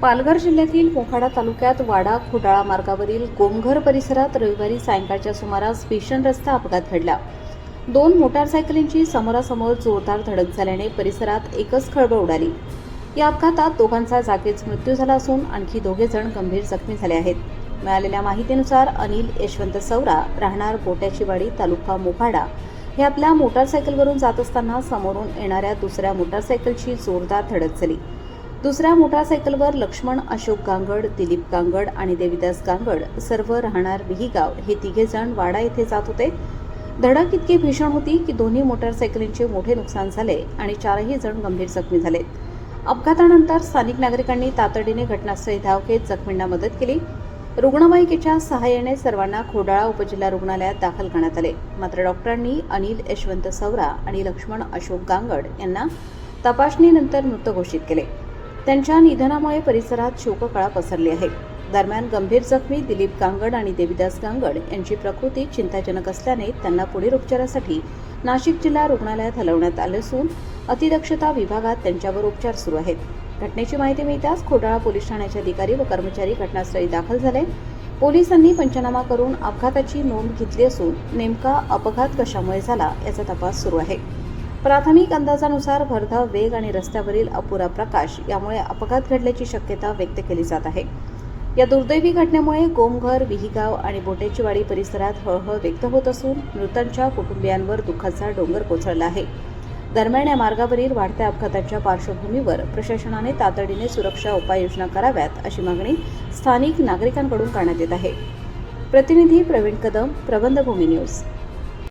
पालघर जिल्ह्यातील मोखाडा तालुक्यात वाडा खोडाळा मार्गावरील गोमघर परिसरात रविवारी सायंकाळच्या सुमारास भीषण रस्ता अपघात घडला। दोन मोटारसायकलींची समोरासमोर जोरदार धडक झाल्याने परिसरात एकच खळबळ उडाली। या अपघातात दोघांचा जागीच मृत्यू झाला असून आणखी दोघे जण गंभीर जखमी झाले आहेत। मिळालेल्या माहितीनुसार अनिल यशवंत सौरा राहणार बोट्याचीवाडी तालुका मोखाडा हे आपल्या मोटारसायकलवरून जात असताना समोरून येणाऱ्या दुसऱ्या मोटारसायकलची जोरदार धडक झाली। दुसऱ्या मोटारसायकलवर लक्ष्मण अशोक गांगड, दिलीप गांगड आणि देविदास गांगड सर्व राहणार विहीगाव हे तिघे जण वाडा येथे जात होते। धडक इतकी भीषण होती की दोन्ही मोटारसायकलींचे मोठे नुकसान झाले आणि चारही जण गंभीर जखमी झाले। अपघातानंतर स्थानिक नागरिकांनी तातडीने घटनास्थळी धाव घेत जखमींना मदत केली। रुग्णवाहिकेच्या सहाय्याने सर्वांना खोडाळा उपजिल्हा रुग्णालयात दाखल करण्यात आले। मात्र डॉक्टरांनी अनिल यशवंत सौरा आणि लक्ष्मण अशोक गांगड यांना तपासणीनंतर मृत घोषित केले। त्यांच्या निधनामुळे परिसरात शोककळा पसरली आहे। दरम्यान गंभीर जखमी दिलीप गांगड आणि देविदास गांगड यांची प्रकृती चिंताजनक असल्याने त्यांना पुढील उपचारासाठी नाशिक जिल्हा रुग्णालयात हलवण्यात आले असून अतिदक्षता विभागात त्यांच्यावर उपचार सुरू आहेत। घटनेची माहिती मिळताच खोडाळा पोलीस ठाण्याचे अधिकारी व कर्मचारी घटनास्थळी दाखल झाले। पोलिसांनी पंचनामा करून अपघाताची नोंद घेतली असून नेमका अपघात कशामुळे झाला याचा तपास सुरू आहे। प्राथमिक अंदाजानुसार भरधाव वेग आणि रस्त्यावरील अपुरा प्रकाश यामुळे अपघात घडल्याची शक्यता व्यक्त केली जात आहे। या दुर्दैवी घटनेमुळे गोमघर, विहीगाव आणि बोटेचीवाडी परिसरात हळहळ व्यक्त होत असून मृतांच्या कुटुंबियांवर दुःखाचा डोंगर कोसळला आहे। दरम्यान या मार्गावरील वाढत्या अपघाताच्या पार्श्वभूमीवर प्रशासनाने तातडीने सुरक्षा उपाययोजना कराव्यात अशी मागणी स्थानिक नागरिकांकडून करण्यात येत आहे। प्रतिनिधी प्रवीण कदम, प्रबंधभूमी न्यूज।